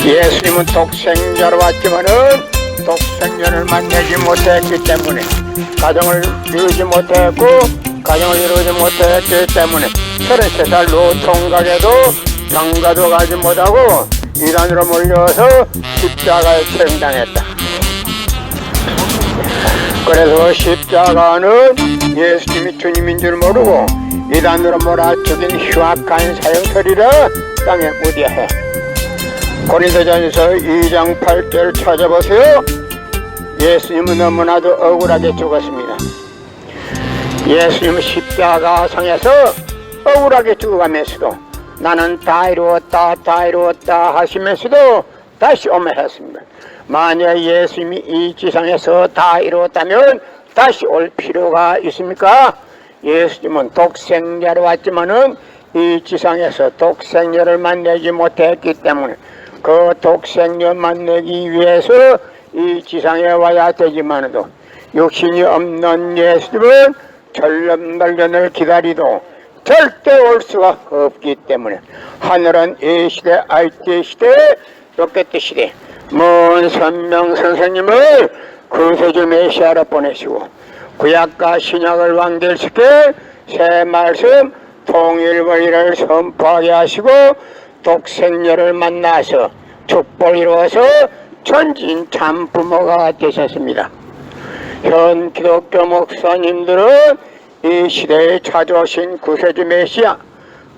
예수님은 독생자로 왔지만은 독생자를 만나지 못했기 때문에 가정을 이루지 못했고 가정을 이루지 못했기 때문에 33살 노총각에도 장가도 가지 못하고 이단으로 몰려서 십자가에 체행당했다. 그래서 십자가는 예수님이 주님인 줄 모르고 이단으로 몰아쳐진 흉악한 사형터리라 땅에 묻어해. 고린도전서 2장 8절을 찾아보세요. 예수님은 너무나도 억울하게 죽었습니다. 예수님은 십자가상에서 억울하게 죽어가면서도 나는 다 이루었다 다 이루었다 하시면서도 다시 오매했습니다. 만약 예수님이 이 지상에서 다 이루었다면 다시 올 필요가 있습니까? 예수님은 독생자로 왔지만은 이 지상에서 독생자를 만나지 못했기 때문에 그 독생자 만나기 위해서 이 지상에 와야 되지만도 육신이 없는 예수님은 천년만년을 기다리도 절대 올 수가 없기 때문에 하늘은 이 시대 IT 시대 로켓 시대 먼 선명 선생님을 구세주 메시아로 보내시고 구약과 신약을 완결시켜 새 말씀 통일 원리를 선포하게 하시고 독생자를 만나서 축복을 이루어서 천진 참 부모가 되셨습니다. 현 기독교 목사님들은 이 시대에 찾아오신 구세주 메시아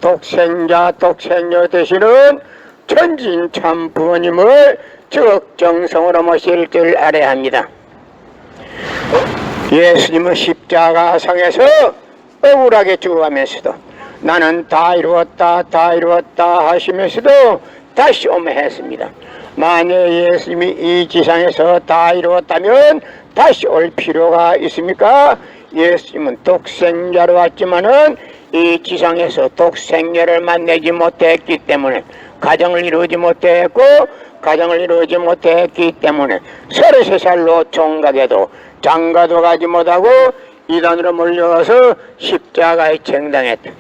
독생자 되시는 천진 참 부모님을 적정성으로 모실 줄 알아야 합니다. 예수님은 십자가상에서 억울하게 죽어가면서도 나는 다 이루었다 다 이루었다 하시면서도 다시 오매했습니다. 만약 예수님이 이 지상에서 다 이루었다면 다시 올 필요가 있습니까? 예수님은 독생자로 왔지만은 이 지상에서 독생자를 만나지 못했기 때문에 가정을 이루지 못했고 가정을 이루지 못했기 때문에 33살로 총각에도 장가도 가지 못하고 이단으로 몰려서 십자가에 체행당했다.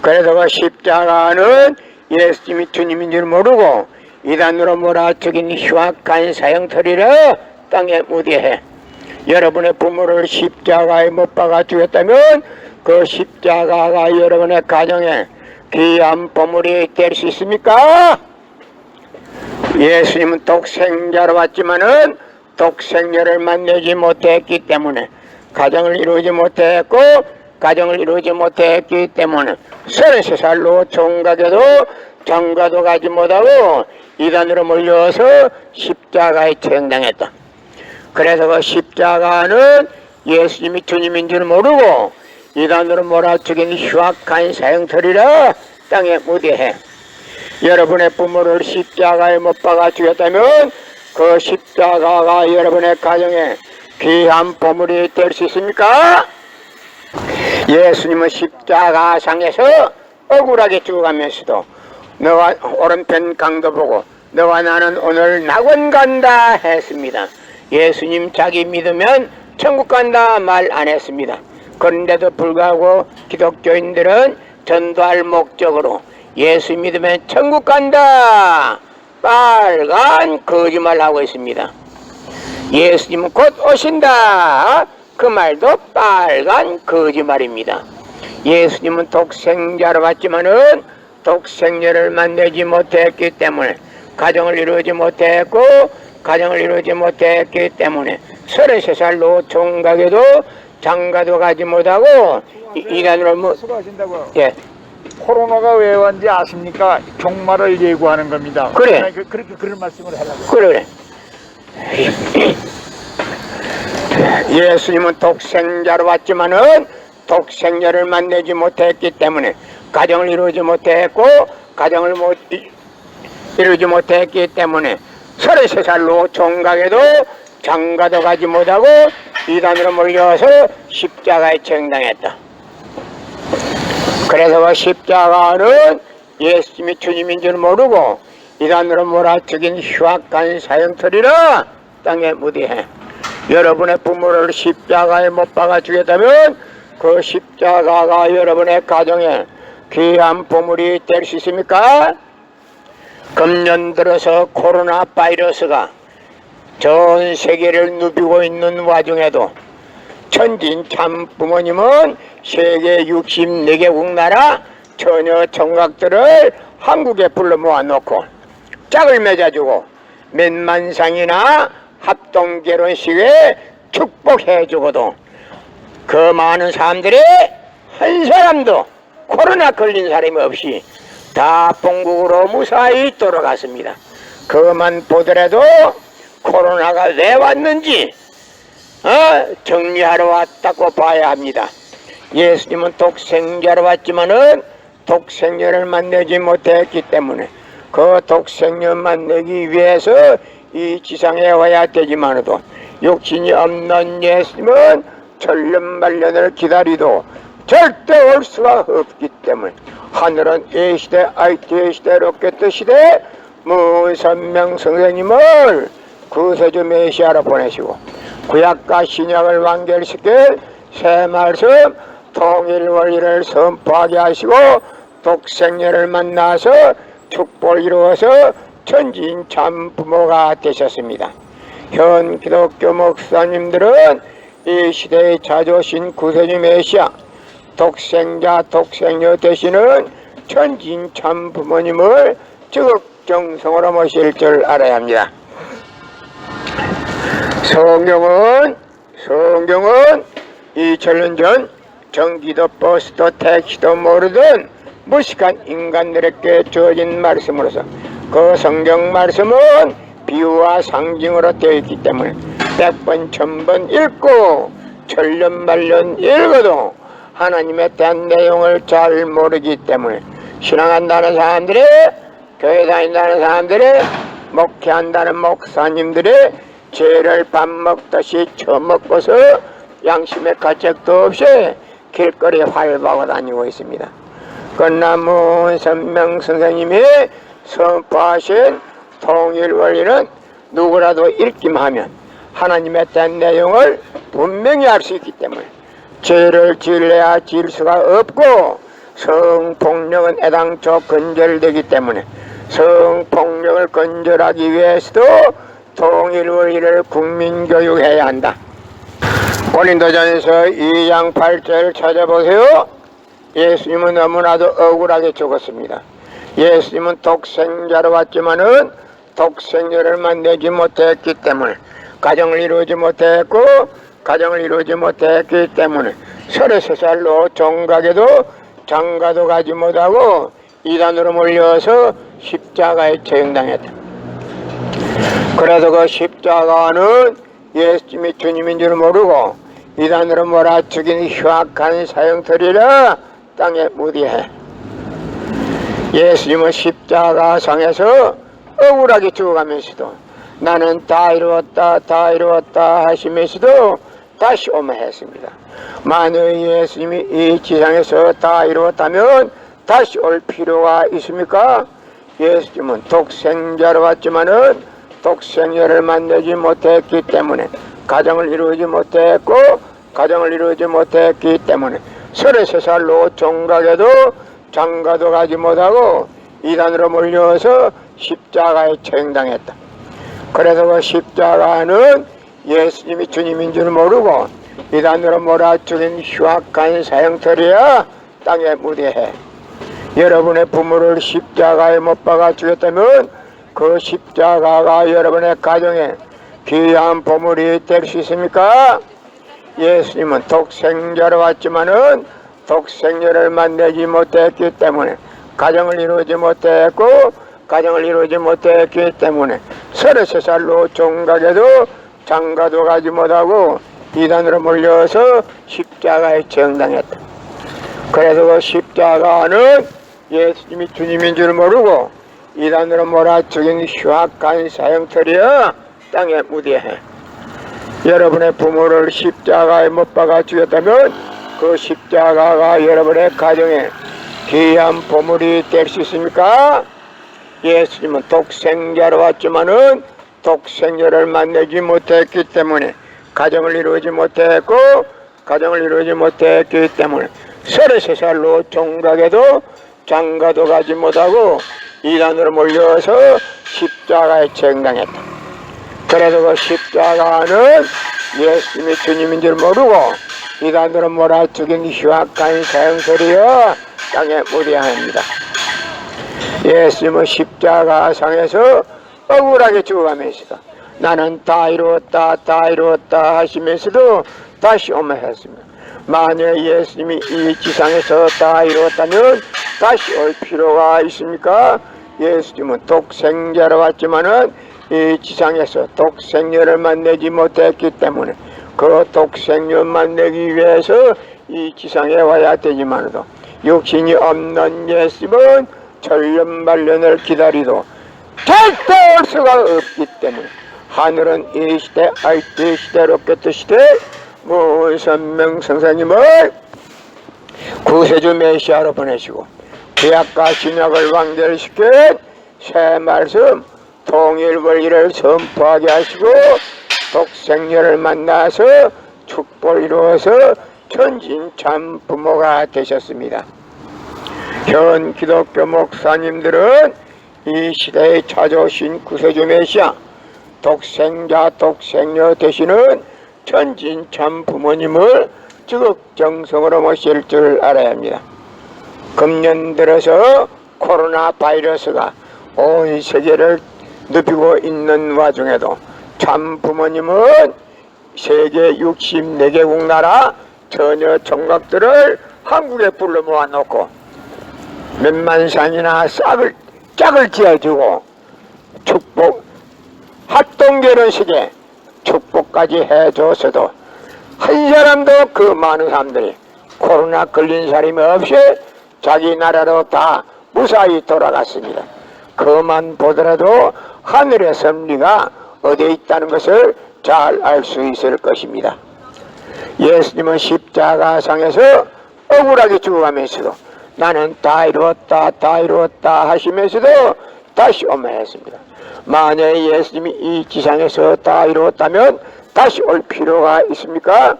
그래서 그 십자가는 예수님이 주님인 줄 모르고 이단으로 몰아쳐긴 흉악한 사형터리라 땅에 묻어해. 여러분의 부모를 십자가에 못 박아 죽였다면 그 십자가가 여러분의 가정에 귀한 보물이 될 수 있습니까? 예수님은 독생자로 왔지만은 독생자를 만나지 못했기 때문에 가정을 이루지 못했고 가정을 이루지 못했기 때문에 33살로 총각에도 장가도 가지 못하고 이단으로 몰려서 십자가에 체행당했다. 그래서 그 십자가는 예수님이 주님인 줄 모르고 이단으로 몰아쳐긴 흉악한 사형터리라 땅에 묻어해. 여러분의 부모를 십자가에 못 박아 죽였다면 그 십자가가 여러분의 가정에 귀한 보물이 될 수 있습니까? 예수님은 십자가상에서 억울하게 죽어가면서도 너와 오른편 강도 보고 너와 나는 오늘 낙원 간다 했습니다. 예수님 자기 믿으면 천국 간다 말 안 했습니다. 그런데도 불구하고 기독교인들은 전도할 목적으로 예수 믿으면 천국 간다 빨간 거짓말하고 있습니다. 예수님은 곧 오신다 그 말도 빨간 거짓말입니다. 예수님은 독생자로 왔지만은 독생자를 만나지 못했기 때문에 가정을 이루지 못했고 가정을 이루지 못했기 때문에 33살 노총각에도 장가도 가지 못하고 이단으로 수고하신다고요. 예. 코로나가 왜 왔는지 아십니까? 종말을 예고하는 겁니다. 그래. 그렇게 그런 말씀을 하려고. 그래. 예수님은 독생자로 왔지만은 독생자를 만나지 못했기 때문에 가정을 이루지 못했고 가정을 이루지 못했기 때문에 33살 노총각에도 장가도 가지 못하고 이단으로 몰려서 십자가에 체행당했다. 그래서 그 십자가는 예수님이 주님인 줄 모르고 이단으로 몰아쳐긴 흉악한 사형터리라 땅에 묻어해. 여러분의 부모를 십자가에 못 박아 죽였다면 그 십자가가 여러분의 가정에 귀한 보물이 될 수 있습니까? 그 금년 들어서 코로나 바이러스가 전 세계를 누비고 있는 와중에도 천진 참 부모님은 세계 64개국 나라 처녀 총각들을 한국에 불러 모아놓고 짝을 맺어주고 몇만상이나 합동 결혼식에 축복해주고도 그 많은 사람들이 한 사람도 코로나 걸린 사람이 없이 다 본국으로 무사히 돌아갔습니다. 그만 보더라도 코로나가 왜 왔는지 정리하러 왔다고 봐야 합니다. 예수님은 독생자로 왔지만은 독생자를 만나지 못했기 때문에 그 독생자 만나기 위해서 이 지상에 와야 되지만도 육신이 없는 예수님은 천년만년을 기다리도 절대 올 수가 없기 때문에 하늘은 이 시대 IT 시대 로켓 시대 문선명 선생님을 구세주 메시아로 보내시고 구약과 신약을 완결시킬 새 말씀 통일 원리를 선포하게 하시고 독생녀를 만나서 축복을 이루어서 천진 참 부모가 되셨습니다. 현 기독교 목사님들은 이 시대에 자주오신 구세주 메시아 독생자 독생녀 되시는 천진 참 부모님을 적극정성으로 모실 줄 알아야 합니다. 성경은 2000년 전 전기도 버스도 택시도 모르던 무식한 인간들에게 주어진 말씀으로서 그 성경 말씀은 비유와 상징으로 되어 있기 때문에 100번 1000번 읽고 천년만년 읽어도 하나님에 대한 내용을 잘 모르기 때문에 신앙한다는 사람들이 교회 다닌다는 사람들이 목회한다는 목사님들이 죄를 밥 먹듯이 처먹고서 양심의 가책도 없이 길거리에 활보하고 다니고 있습니다. 그러나 문선명 선생님이 선포하신 통일 원리는 누구라도 읽기만 하면 하나님에 대한 내용을 분명히 알 수 있기 때문에 죄를 지으려야 지을 수가 없고 성폭력은 애당초 건절되기 때문에 성폭력을 건절하기 위해서도 통일 원리를 국민교육해야 한다. 고린도전에서 2장 8절을 찾아보세요. 예수님은 너무나도 억울하게 죽었습니다. 예수님은 독생자로 왔지만은 독생자를 만나지 못했기 때문에 가정을 이루지 못했고 가정을 이루지 못했기 때문에 33살로 종각에도 장가도 가지 못하고 이단으로 몰려서 십자가에 처형당했다. 그래서 그 십자가는 예수님이 주님인 줄 모르고 이단으로 몰아죽인 흉악한 사형터리라 땅에 무디해 예수님은 십자가상에서 억울하게 죽어가면서도 나는 다 이루었다 하시면서도 다시 오매했습니다. 만약 예수님이 이 지상에서 다 이루었다면 다시 올 필요가 있습니까? 예수님은 독생자로 왔지만은 독생자를 만나지 못했기 때문에 가정을 이루지 못했고 가정을 이루지 못했기 때문에 33살로 종각에도 장가도 가지 못하고 이단으로 몰려서 십자가에 처형당했다. 그래서 그 십자가는 예수님이 주님인 줄 모르고 이단으로 몰아죽인 흉악한 사형터리야 땅에 무대해. 여러분의 부모를 십자가에 못 박아 죽였다면 그 십자가가 여러분의 가정에 귀한 보물이 될 수 있습니까? 예수님은 독생자로 왔지만은 독생자를 만나지 못했기 때문에 가정을 이루지 못했고 가정을 이루지 못했기 때문에 33살로 종각에도 장가도 가지 못하고 이단으로 몰려서 십자가에 처형당했다. 그래서 그 십자가는 예수님이 주님인 줄 모르고 이단으로 몰아죽인 흉악한 사형터리여 땅에 무디해. 여러분의 부모를 십자가에 못 박아 죽였다면 그 십자가가 여러분의 가정에 귀한 보물이 될 수 있습니까? 예수님은 독생자로 왔지만은 독생자를 만나지 못했기 때문에 가정을 이루지 못했고 가정을 이루지 못했기 때문에 33살로 종각에도 장가도 가지 못하고 이단으로 몰려서 십자가에 처형당했다. 그래서 그 십자가는 예수님이 주님인 줄 모르고 이단으로 몰아죽인 흉악한 사형설이여 땅에 무대합니다. 예수님은 십자가상에서 억울하게 죽어가면서 나는 다 이루었다 하시면서도 다시 오매했습니다. 만약 예수님이 이 지상에서 다 이루었다면 다시 올 필요가 있습니까? 예수님은 독생자로 왔지만은 이 지상에서 독생녀를 만나지 못했기 때문에 그 독생녀만 내기 위해서 이 지상에 와야 되지만도 육신이 없는 예수님은 천년만년을 기다리도 절대 올 수가 없기 때문에 하늘은 이 시대 알때 시대 로켓 시대 무선명 선생님을 구세주 메시아로 보내시고 구약과 신약을 완결시킨 새 말씀 통일 원리를 선포하게 하시고 독생녀를 만나서 축복을 이루어서 천진 참 부모가 되셨습니다. 현 기독교 목사님들은 이 시대에 찾아오신 구세주 메시아 독생자 독생녀 되시는 천진 참 부모님을 지극정성으로 모실 줄 알아야 합니다. 금년 들어서 코로나 바이러스가 온 세계를 눕히고 있는 와중에도 참 부모님은 세계 64개국 나라 전혀 총각들을 한국에 불러 모아놓고 몇만 상이나 짝을 지어주고 축복 합동결혼식에 축복까지 해줬어도 한 사람도 그 많은 사람들이 코로나 걸린 사람이 없이 자기 나라로 다 무사히 돌아갔습니다. 그만 보더라도 하늘의 섭리가 어디에 있다는 것을 잘 알 수 있을 것입니다. 예수님은 십자가상에서 억울하게 죽어가면서도 나는 다 이루었다 하시면서도 다시 오매했습니다. 만약에 예수님이 이 지상에서 다 이루었다면 다시 올 필요가 있습니까?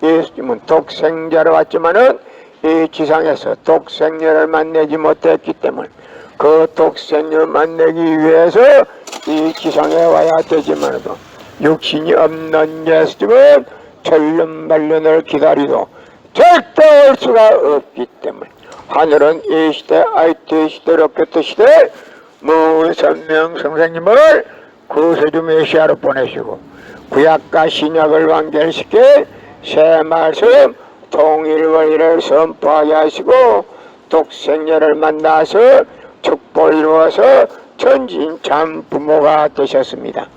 예수님은 독생자로 왔지만은 이 지상에서 독생녀를 만나지 못했기 때문에 그 독생녀를 만나기 위해서 이 지상에 와야 되지만도 육신이 없는 예수님은 천년만년을 기다리도 절대 올 수가 없기 때문에 하늘은 이 시대 IT 시대 로켓 시대 무선명 선생님을 구세주 메시아로 보내시고 구약과 신약을 완결시켜 새 말씀 통일 원리를 선포하게 하시고 독생녀를 만나서 축복을 이루어서 천진 참 부모가 되셨습니다.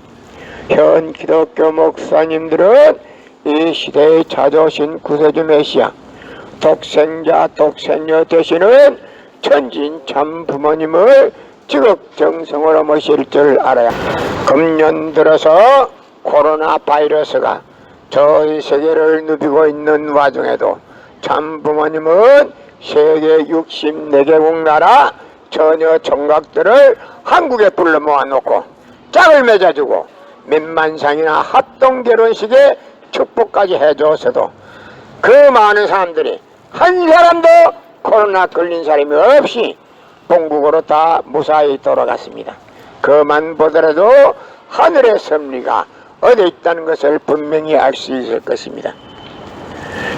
현 기독교 목사님들은 이 시대에 찾아오신 구세주 메시아 독생자 독생녀 되시는 천진 참 부모님을 지극정성으로 모실 줄 알아야 금년 들어서 코로나 바이러스가 전 세계를 눕히고 있는 와중에도 참 부모님은 세계 64개국 나라 전혀 총각들을 한국에 불러 모아놓고 짝을 맺어주고 몇만 상이나 합동결혼식에 축복까지 해줬어도 그 많은 사람들이 한 사람도 코로나 걸린 사람이 없이 본국으로 다 무사히 돌아갔습니다. 그만 보더라도 하늘의 섭리가 어디에 있다는 것을 분명히 알 수 있을 것입니다.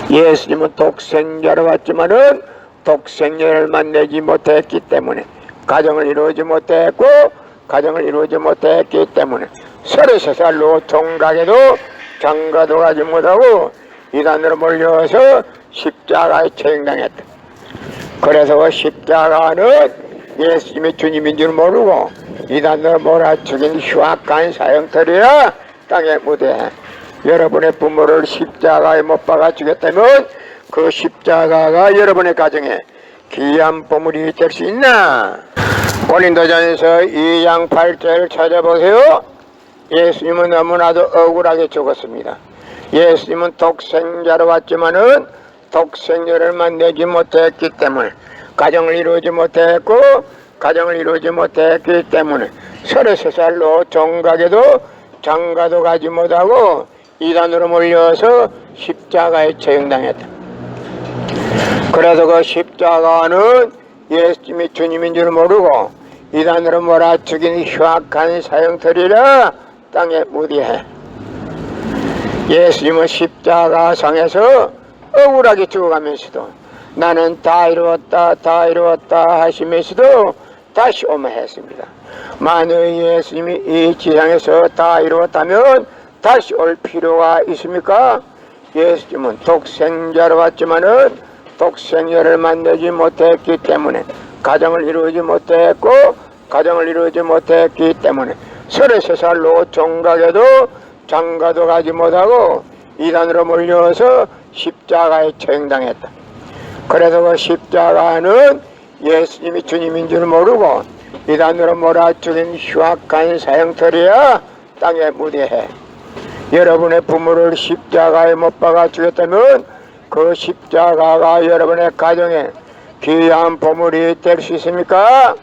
예수님은 독생자로 왔지만은 독생녀를 만나지 못했기 때문에 가정을 이루지 못했고 가정을 이루지 못했기 때문에 33살로 종각에도 장가도 가지 못하고 이단으로 몰려서 십자가에 처형당했다. 그래서 그 십자가는 예수님이 주님인 줄 모르고 이단으로 몰아죽인 흉악한 사형터리라 땅에 무대해 여러분의 부모를 십자가에 못 박아 죽였다면 그 십자가가 여러분의 가정에 귀한 보물이 될 수 있나? 고린도전서 2장 8절을 찾아보세요. 예수님은 너무나도 억울하게 죽었습니다. 예수님은 독생자로 왔지만은 독생녀를 만나지 못했기 때문에 가정을 이루지 못했고 가정을 이루지 못했기 때문에 33살로 종각에도 장가도 가지 못하고 이단으로 몰려서 십자가에 처형당했다. 그래서 그 십자가는 예수님이 주님인 줄 모르고 이단으로 몰아죽인 흉악한 사형터리라 땅에 무디해. 예수님은 십자가상에서 억울하게 죽어가면서도 나는 다 이루었다 다 이루었다 하시면서도 다시 오면 했습니다. 만약 예수님이 이 지상에서 다 이루었다면 다시 올 필요가 있습니까? 예수님은 독생자로 왔지만은 독생자를 만나지 못했기 때문에 가정을 이루지 못했고 가정을 이루지 못했기 때문에 33살로 종각에도 장가도 가지 못하고 이단으로 몰려서 십자가에 처형당했다. 그래서 그 십자가는 예수님이 주님인 줄 모르고 이단으로 몰아죽인 흉악한 사형터리야 땅에 무대해. 여러분의 부모를 십자가에 못 박아 죽였다면 그 십자가가 여러분의 가정에 귀한 보물이 될 수 있습니까?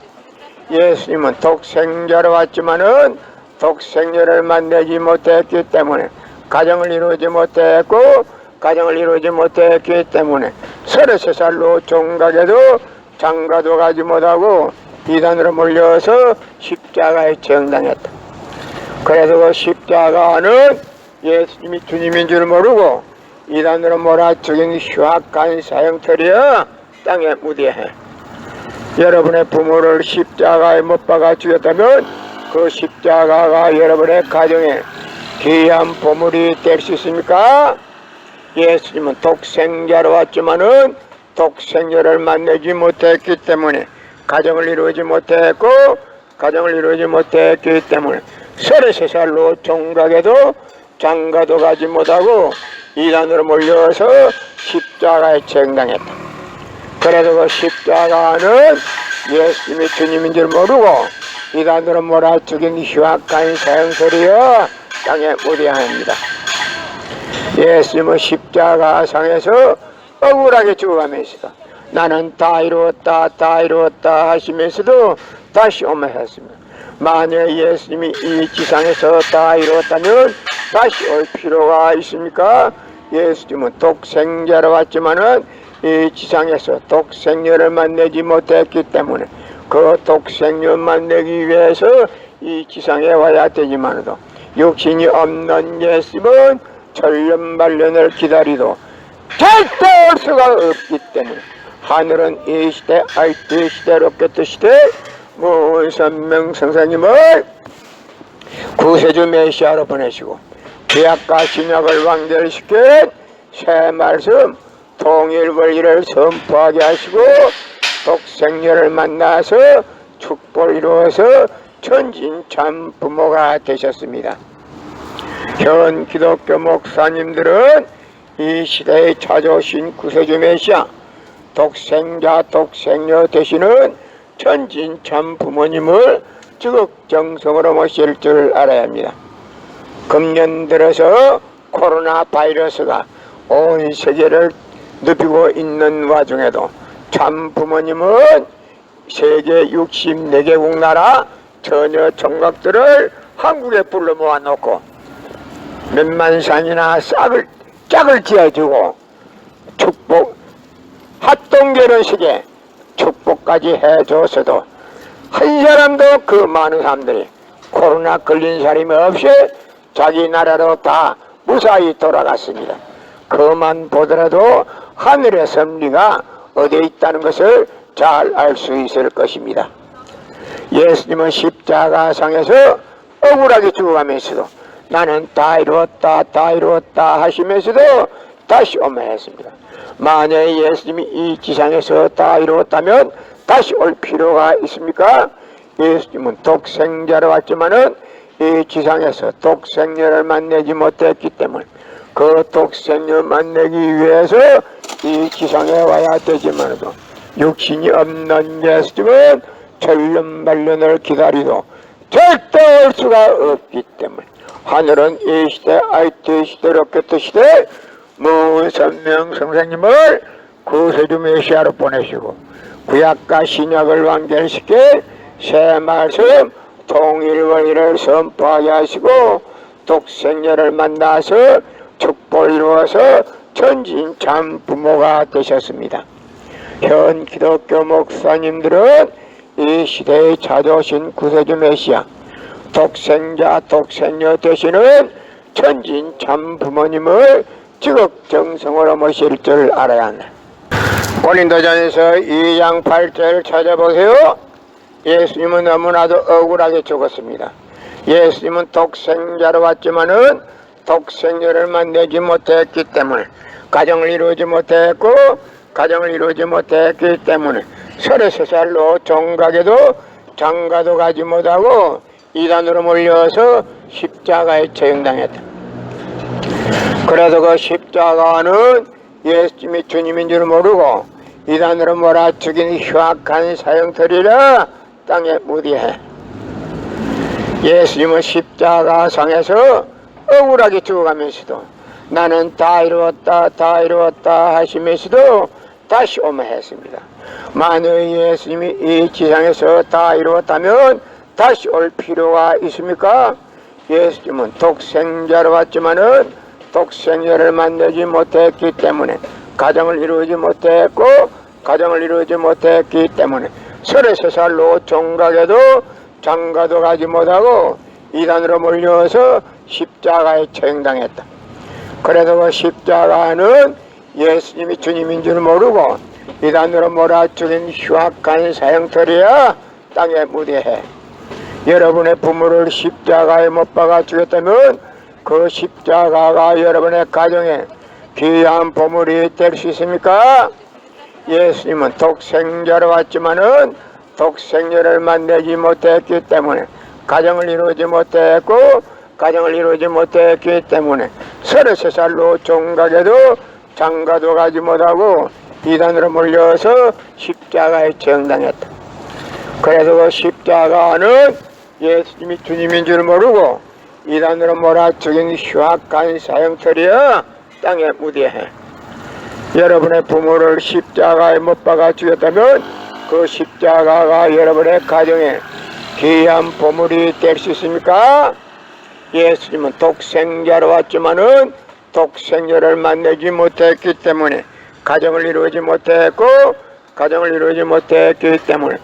예수님은 독생자로 왔지만은 독생자를 만나지 못했기 때문에 가정을 이루지 못했고 가정을 이루지 못했기 때문에 33살로 종각에도 장가도 가지 못하고 이단으로 몰려서 십자가에 처형당했다. 그래서 그 십자가는 예수님이 주님인 줄 모르고 이단으로 몰아죽인 흉악한 사형터리야 땅에 무대해. 여러분의 부모를 십자가에 못 박아 죽였다면 그 십자가가 여러분의 가정에 귀한 보물이 될 수 있습니까? 예수님은 독생자로 왔지만은 독생자를 만나지 못했기 때문에 가정을 이루지 못했고 가정을 이루지 못했기 때문에 33살로 종각에도 장가도 가지 못하고 이단으로 몰려서 십자가에 처형당했다. 그래서 그 십자가는 예수님이 주님인 줄 모르고 이단으로 몰아죽인 흉악한 사형터리여 땅에 무대합니다. 예수님은 십자가상에서 억울하게 죽어가면서도 나는 다 이루었다 다 이루었다 하시면서도 다시 오면했습니다. 만약 예수님이 이 지상에서 다 이루었다면 다시 올 필요가 있습니까? 예수님은 독생자로 왔지만은 이 지상에서 독생자를 만나지 못했기 때문에 그 독생자를 만나기 위해서 이 지상에 와야 되지만도 육신이 없는 예수님은 천년만년을 기다리도 절대 올 수가 없기 때문에 하늘은 이 시대 알뜰 시대 로켓 시대 무선명 선생님을 구세주 메시아로 보내시고 구약과 신약을 완결시킨 새 말씀 통일 원리를 선포하게 하시고 독생자를 만나서 축복을 이루어서 천진참 부모가 되셨습니다. 현 기독교 목사님들은 이 시대에 찾아오신 구세주 메시아 독생자 독생녀 되시는 천진참 부모님을 지극정성으로 모실 줄 알아야 합니다. 금년 들어서 코로나 바이러스가 온 세계를 눕히고 있는 와중에도 참 부모님은 세계 64개국 나라 전혀 총각들을 한국에 불러 모아놓고 몇만 산이나 짝을 지어주고 축복 합동 결혼식에 축복까지 해줬어도 한 사람도 그 많은 사람들이 코로나 걸린 사람이 없이 자기 나라로 다 무사히 돌아갔습니다. 그만 보더라도 하늘의 섭리가 어디에 있다는 것을 잘 알 수 있을 것입니다. 예수님은 십자가상에서 억울하게 죽어가면서도 나는 다 이루었다 다 이루었다 하시면서도 다시 오면했습니다. 만약에 예수님이 이 지상에서 다 이루었다면 다시 올 필요가 있습니까? 예수님은 독생자로 왔지만은 이 지상에서 독생자를 만나지 못했기 때문에 그 독생자를 만나기 위해서 이 지상에 와야 되지만도 육신이 없는 예수님은 천년만년을 기다리도 절대 올 수가 없기 때문에 하늘은 이 시대 IT 시대 로켓 시대 무선명 선생님을 구세주 메시아로 보내시고 구약과 신약을 완결시켜 새 말씀 통일 원리를 선포하게 하시고 독생자를 만나서 축복을 이루어서 천진참 부모가 되셨습니다. 현 기독교 목사님들은 이 시대에 찾아오신 구세주 메시아 독생자 독생녀 되시는 천진 참 부모님을 지극정성으로 모실 줄 알아야 한다. 고린도전에서 2장 8절을 찾아보세요. 예수님은 너무나도 억울하게 죽었습니다. 예수님은 독생자로 왔지만은 독생녀를 만나지 못했기 때문에 가정을 이루지 못했고 가정을 이루지 못했기 때문에 33살로 종각에도 장가도 가지 못하고 이단으로 몰려서 십자가에 처형당했다. 그래도 그 십자가는 예수님이 주님인 줄 모르고 이단으로 몰아죽인 흉악한 사형터리라 땅에 무디해. 예수님은 십자가상에서 억울하게 죽어가면서도 나는 다 이루었다 다 이루었다 하시면서도 다시 오매했습니다. 만약 예수님이 이 지상에서 다 이루었다면 다시 올 필요가 있습니까? 예수님은 독생자로 왔지만은 독생자를 만나지 못했기 때문에 가정을 이루지 못했고 가정을 이루지 못했기 때문에 33살로 종각에도 장가도 가지 못하고 이단으로 몰려서 십자가에 처형당했다. 그래도 그 십자가는 예수님이 주님인 줄 모르고 이단으로 몰아죽인 흉악한 사형터리야 땅에 무대해. 여러분의 부모를 십자가에 못 박아 죽였다면 그 십자가가 여러분의 가정에 귀한 보물이 될 수 있습니까? 예수님은 독생자로 왔지만은 독생녀를 만나지 못했기 때문에 가정을 이루지 못했고 가정을 이루지 못했기 때문에 33살로 종각에도 장가도 가지 못하고 이단으로 몰려서 십자가에 처형당했다. 그래서 그 십자가는 예수님이 주님인 줄 모르고 이단으로 몰아죽인 흉악한 사형터리야 땅에 무디해. 여러분의 부모를 십자가에 못 박아 죽였다면 그 십자가가 여러분의 가정에 귀한 보물이 될 수 있습니까? 예수님은 독생자로 왔지만은 독생녀를 만나지 못했기 때문에 가정을 이루지 못했고 가정을 이루지 못했기 때문에